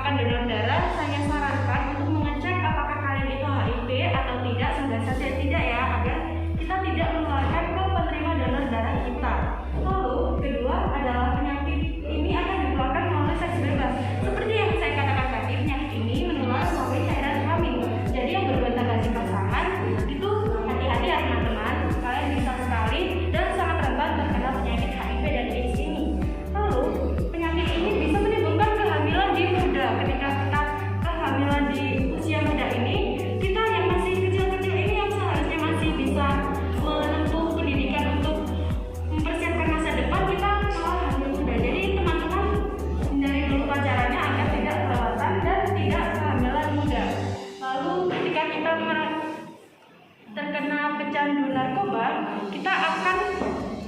akan donor darah, saya sarankan untuk mengecek apakah kalian itu HIV atau tidak, sudah saja tidak ya, agar kita tidak menularkan ke penerima donor darah kita. Lalu kedua adalah penyakit ini akan ditularkan melalui seks bebas. Seperti yang saya katakan tadi, penyakit ini menular melalui cairan kelamin. Jadi yang bergonta ganti pasangan itu hati-hati ya teman-teman, kalian bisa sekali dan sangat rentan terkena penyakit HIV dan AIDS ini. Lalu penyakit ini bisa menimbulkan kehamilan di muda. Ketika kita kehamilan di usia muda ini, kita yang masih kecil-kecil ini yang seharusnya masih bisa menempuh pendidikan untuk mempersiapkan masa depan, kita malah hamil muda. Jadi teman-teman hindari dulu pacarannya agar tidak kelewatan dan tidak kehamilan muda. Lalu ketika kita terkena pecandu narkoba, kita akan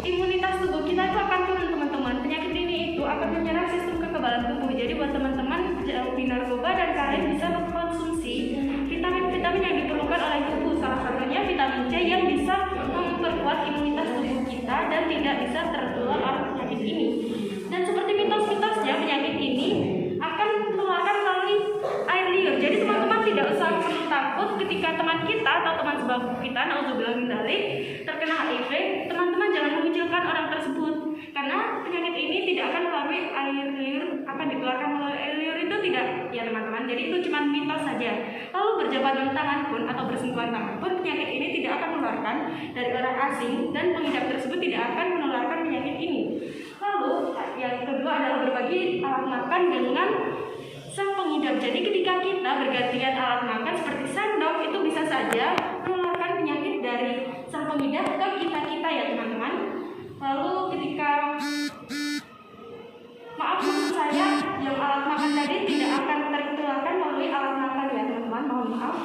imunitas tubuh kita itu akan turun teman-teman. Penyakit ini itu akan menyerang sistem kekebalan tubuh. Jadi buat teman-teman jauhi narkoba dan kalian bisa mengkonsumsi vitamin-vitamin yang diperlukan oleh tubuh. Salah satunya vitamin C yang bisa memperkuat imunitas tubuh kita dan tidak bisa tertular oleh penyakit ini. Dan seperti mitos-mitosnya, penyakit ini akan menularkan melalui air liur. Jadi teman-teman tidak usah perlu takut ketika teman kita atau teman sebangku kita, naudzubillah min dzalik, terkena HIV. Teman-teman jangan mengecilkan orang tersebut, karena penyakit ini tidak akan melalui air liur, akan dikeluarkan melalui air liur itu tidak ya teman-teman. Jadi itu cuma mitos saja. Lalu berjabat tangan pun atau bersentuhan tangan pun, penyakit ini tidak akan menularkan dari orang asing dan pengidap tersebut tidak akan menularkan penyakit ini. Lalu yang kedua adalah berbagi alat makan dengan sang pengidap. Jadi ketika kita bergantian alat makan seperti sendok, itu bisa saja menularkan penyakit dari sang pengidap ke kita ya teman-teman. Lalu ketika maksud saya yang alat makan tadi tidak akan tertularkan melalui alat makan ya teman-teman, mohon maaf.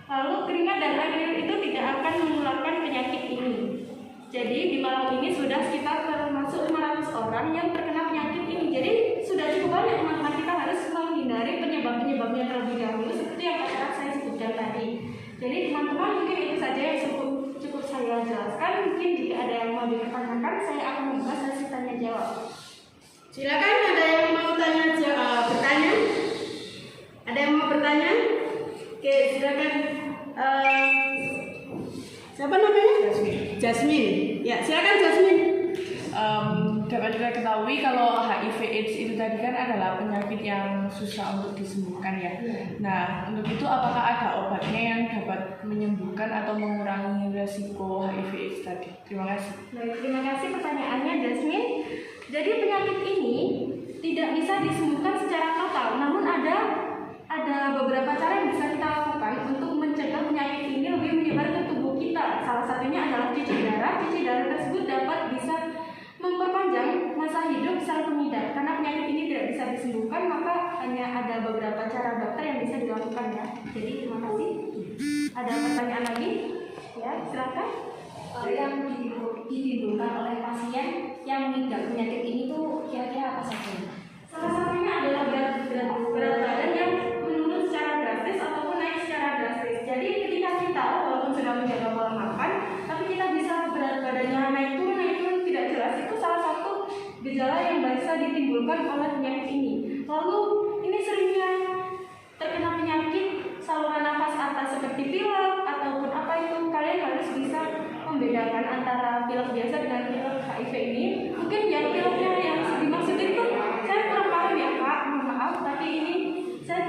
Lalu keringat dan air liur itu tidak akan menularkan penyakit ini. Jadi di Malang ini sudah sekitar termasuk 500 orang yang terkena penyakit ini. Jadi sudah cukup banyak teman-teman, kita harus menghindari penyebab-penyebabnya terlebih dahulu seperti yang saya sebutkan tadi. Jadi teman-teman mungkin itu saja yang cukup saya jelaskan. Mungkin jika ada yang mau dipertanyakan, saya akan membuka sesi tanya jawab. Silakan, ada yang mau bertanya? Ada yang mau bertanya? Oke, silakan. Siapa namanya? Jasmine. Ya, silakan Jasmine. Dapat kita ketahui kalau HIV/AIDS itu tadi kan adalah penyakit yang susah untuk disembuhkan ya. Nah, untuk itu apakah ada obatnya yang dapat menyembuhkan atau mengurangi resiko HIV/AIDS tadi? Terima kasih. Baik, terima kasih pertanyaannya Jasmine. Jadi penyakit ini tidak bisa disembuhkan secara total, namun ada beberapa cara yang bisa kita lakukan untuk mencegah penyakit ini lebih menyebar ke tubuh kita. Salah satunya adalah cuci darah. Cuci darah tersebut bisa memperpanjang masa hidup sel pengidap. Karena penyakit ini tidak bisa disembuhkan, maka hanya ada beberapa cara dokter yang bisa dilakukan ya. Jadi terima kasih. Ada pertanyaan lagi? Ya, silakan. Yang ditimbulkan oleh pasien yang mengidap penyakit ini tuh kira-kira apa saja? Salah satunya adalah berat badan yang menurun secara drastis ataupun naik secara drastis. Jadi ketika kita walaupun sudah menjaga pola makan, tapi kita bisa berat badannya naik turun tidak jelas, itu salah satu gejala yang bisa ditimbulkan oleh penyakit ini. Lalu ini seringnya terkena penyakit saluran nafas atas seperti pilek ataupun apa itu, kalian harus bisa membedakan antara pilek biasa dengan pilek HIV ini. Mungkin yang pileknya yang dimaksud itu saya kurang paham ya Kak, mohon maaf, tapi ini saya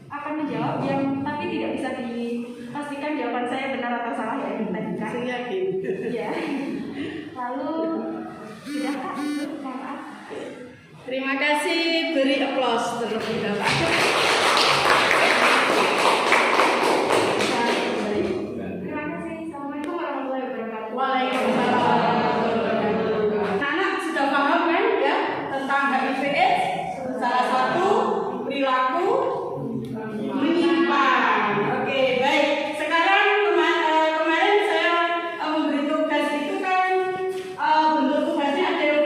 akan menjawab yang tapi tidak bisa dipastikan jawaban saya benar atau salah ya tadi Kak. Saya yakin. Ya. Lalu sudah Kak, mohon maaf. Terima kasih, beri aplaus terlebih dahulu.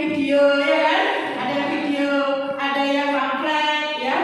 Video, ya kan? Ada video, ada yang pamflet, ya.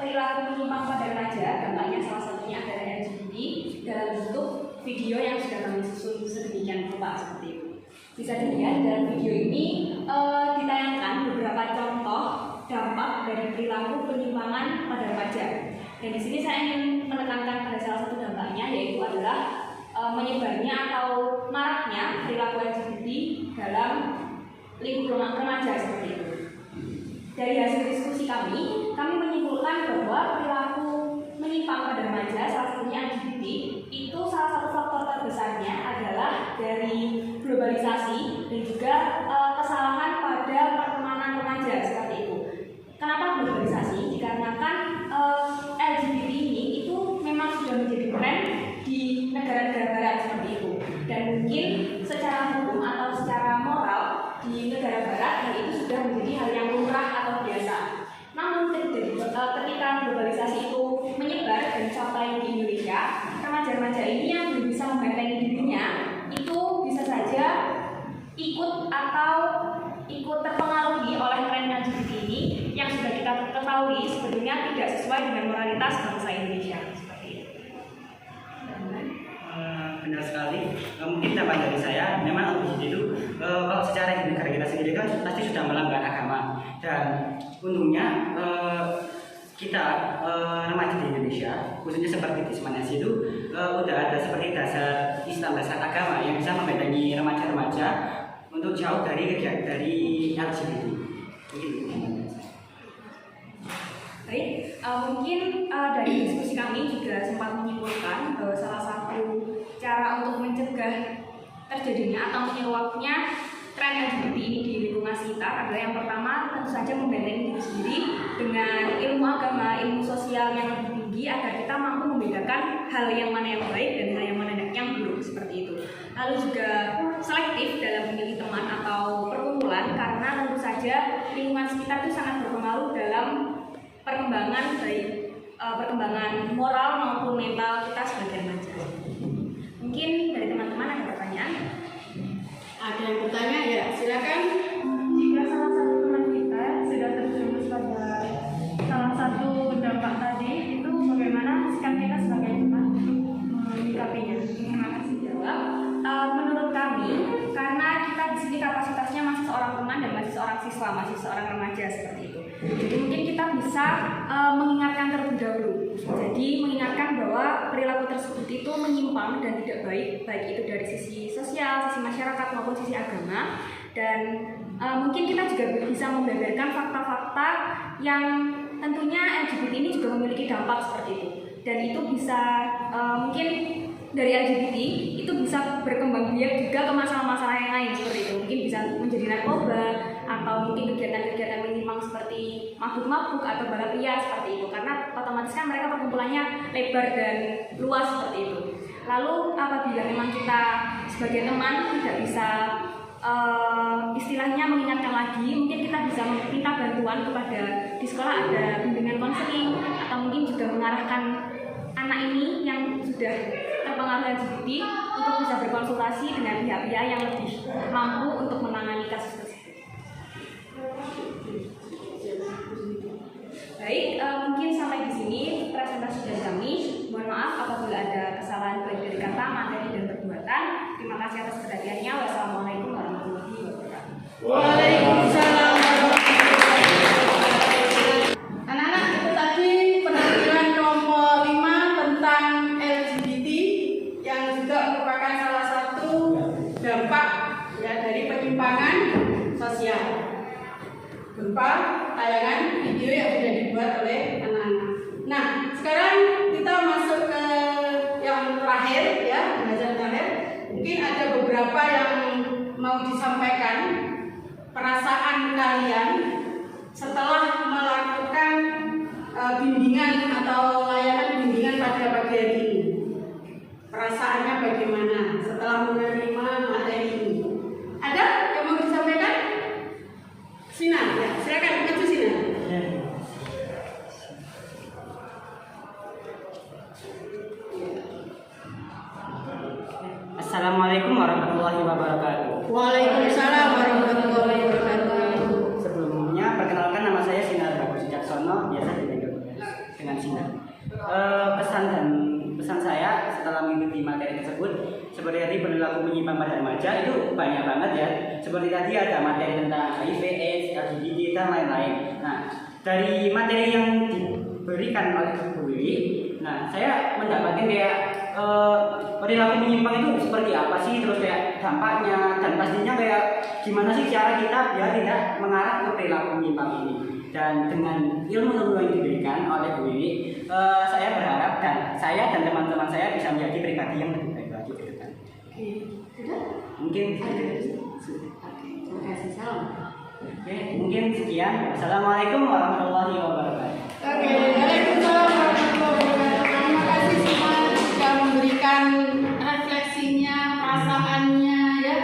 perilaku menyimpang pada remaja, dampaknya salah satunya adalah LGBT dalam bentuk video yang sudah kami susun sedemikian rupa seperti itu. Bisa dilihat dalam video ini ditayangkan beberapa contoh dampak dari perilaku penyimpangan pada remaja. Dan di sini saya ingin menekankan pada salah satu dampaknya, yaitu adalah menyebarnya atau maraknya perilaku LGBT dalam lingkup remaja seperti itu. Dari hasil diskusi kami menyimpulkan bahwa perilaku menyimpang pada remaja, salah satunya LGBT, itu salah satu faktor terbesarnya adalah dari globalisasi dan juga kesalahan pada pertemanan remaja seperti itu. Kenapa globalisasi? Dikarenakan LGBT ini itu memang sudah menjadi tren di negara-negara barat seperti itu, dan mungkin secara hukum atau secara moral di negara barat hal itu sudah menjadi hal yang lumrah atau biasa. Namun ketika globalisasi itu menyebar dan sampai di Indonesia, remaja-remaja ini yang belum bisa membentengi dirinya itu bisa saja ikut terpengaruhi oleh tren LGBT ini yang sudah kita ketahui sebetulnya tidak sesuai dengan moralitas bangsa Indonesia seperti itu. Benar sekali. Mungkin tambahan dari saya, memang LGBT itu kalau secara di negara kita sendiri kan pasti sudah melanggar agama, dan untungnya kita remaja di Indonesia, khususnya seperti di Semanasi itu udah ada seperti dasar Islam, dasar agama yang bisa membentengi remaja-remaja untuk jauh dari kegiatan dari LGBT. Baik, mungkin dari diskusi kami juga sempat menyimpulkan bahwa salah satu cara untuk mencegah terjadinya atau menyeruaknya tren LGBT ini di lingkungan sekitar adalah yang pertama tentu saja membentengi diri sendiri dengan ilmu agama, ilmu sosial yang lebih tinggi agar kita mampu membedakan hal yang mana yang baik dan hal yang mana yang buruk seperti itu. Lalu juga selektif dalam memilih teman atau perkumpulan, karena tentu saja lingkungan sekitar itu sangat berpengaruh dalam perkembangan baik perkembangan moral maupun mental kita sebagai remaja. Mungkin dari teman-teman ada pertanyaan? Ada yang bertanya ya, silakan. Jika salah satu teman kita sudah terjerumus pada salah satu dampak tadi, itu bagaimana sikap kita sebagai teman untuk menyikapinya? Terima kasih. Jawab. Menurut kami, karena kita di sini kapasitasnya masih seorang teman dan masih seorang siswa, masih seorang remaja seperti itu. Jadi mungkin kita bisa mengingatkan terlebih dahulu. Jadi mengingatkan bahwa perilaku tersebut itu menyimpang dan tidak baik, baik itu dari sisi sosial, sisi masyarakat maupun sisi agama. Dan mungkin kita juga bisa membeberkan fakta-fakta yang tentunya LGBT ini juga memiliki dampak seperti itu. Dan itu bisa mungkin dari LGBT itu bisa berkembang biak juga ke masalah-masalah yang lain seperti itu. Mungkin bisa menjadi narkoba atau mungkin kegiatan-kegiatan menyimpang seperti mabuk-mabuk atau balap liar seperti itu, karena otomatis kan mereka perkumpulannya lebar dan luas seperti itu. Lalu apabila memang kita sebagai teman tidak bisa istilahnya mengingatkan lagi, mungkin kita bisa meminta bantuan kepada di sekolah ada bimbingan konseling, atau mungkin juga mengarahkan anak ini yang sudah terpengaruh LGBT untuk bisa berkonsultasi dengan pihak-pihak yang lebih mampu untuk menangani kasus tersebut. Baik, mungkin sampai di sini presentasi dari kami. Mohon maaf apabila ada kesalahan baik dari kata, materi, dan perbuatan. Terima kasih atas perhatiannya. Wassalamualaikum warahmatullahi wabarakatuh. Waalaikumsalam warahmatullahi wabarakatuh. Anak-anak, itu tadi penampilan nomor 5 tentang LGBT yang juga merupakan salah satu dampak ya dari penyimpangan sosial. Berupa tayangan video yang sudah dibuat oleh anak-anak. Nah, sekarang kita masuk ke yang terakhir ya, pembelajaran terakhir. Mungkin ada beberapa yang mau disampaikan perasaan kalian setelah melakukan bimbingan atau layanan bimbingan pada pagi hari ini. Perasaannya bagaimana setelah menerima materi ini? Ada yang mau disampaikan? Sinar, ya, silakan maju Sinar. Assalamualaikum warahmatullahi wabarakatuh. Waalaikumsalam warahmatullahi wabarakatuh. Sebelumnya perkenalkan, nama saya Sinar Bagus Caksono, biasa dipanggil baca itu banyak banget ya. Seperti tadi ada materi tentang HIV, AIDS, LGBT dan lain-lain. Nah, dari materi yang diberikan oleh Bu Wiwi, nah saya mendapatkan kayak perilaku menyimpang itu seperti apa sih, terus kayak dampaknya dan pastinya kayak gimana sih cara kita biar tidak mengarah ke perilaku menyimpang ini. Dan dengan ilmu yang diberikan oleh Bu Wiwi, saya berharap dan saya dan teman-teman saya bisa menjadi pribadi yang lebih baik lagi ke depan. Oke, sudah? Mungkin Oke, terima kasih. Salam. Oke, mungkin sekian. Assalamualaikum warahmatullahi wabarakatuh. Oke, waalaikumsalam warahmatullahi wabarakatuh. Terima kasih semua sudah memberikan refleksinya, perasaannya ya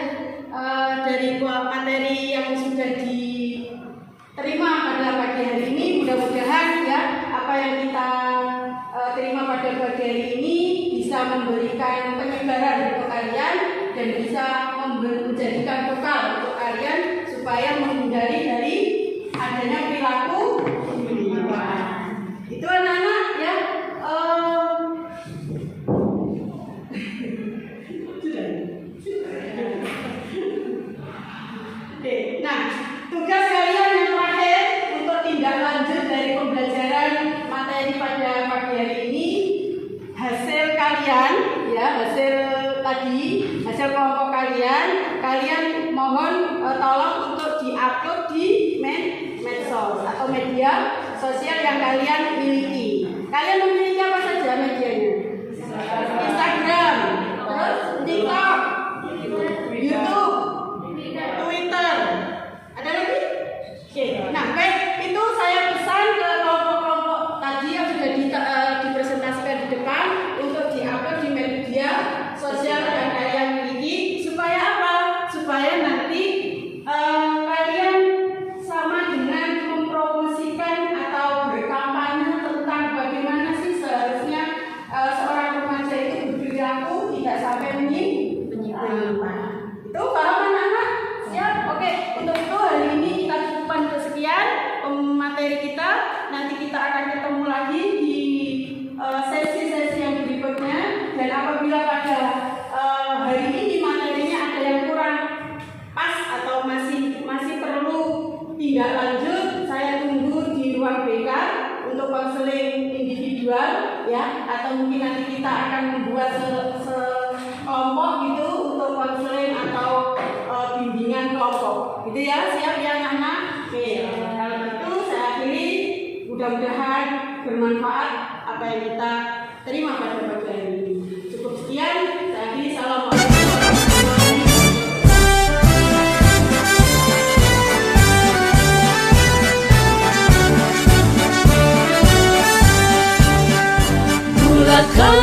dari buah materi yang sudah diterima pada pagi hari ini. Mudah-mudahan ya apa yang kita terima pada pagi hari ini bisa memberikan penyegaran untuk kalian dan bisa menjadikan bekal untuk kalian supaya menghindari dari adanya perilaku menyimpang. Itu anak-anak ya. Oke, nah tugas kalian yang terakhir untuk tindak lanjut dari pembelajaran materi pada pagi hari ini, hasil kalian ya, hasil tadi, hasil kelompok kalian mohon tolong untuk diupload di medsos atau media sosial yang kalian miliki. Kalian memiliki apa saja medianya? Instagram, terus TikTok, YouTube, Twitter. Ada lagi? Oke. Nah, baik, itu saya pesan ke kelompok-kelompok tadi yang sudah dipresentasikan di depan untuk diupload di media sosial yang kalian miliki supaya apa? Supaya nanti kalian sama dengan mempromosikan atau berkampanye tentang bagaimana sih seharusnya seorang remaja itu berperilaku tidak sampai menyimpang. Itu para anak-anak siap? Oke, untuk itu hari ini kita cukupkan kesekian materi kita. Nanti kita akan ketemu lagi di sesi-sesi yang berikutnya. Dan apabila pada hari ini materinya ada yang kurang pas atau masih perlu tindak lanjut, saya tunggu di ruang BK untuk konseling individual ya, atau mungkin nanti kita akan membuat sekelompok gitu untuk konseling atau bimbingan kelompok gitu ya. Siap ya anak-anak? Oke, kalau itu saya akhiri, mudah-mudahan bermanfaat apa yang kita terima pada pagi hari ini. Cukup sekian, saya akhiri. Assalamualaikum warahmatullahi wabarakatuh. Bulatkan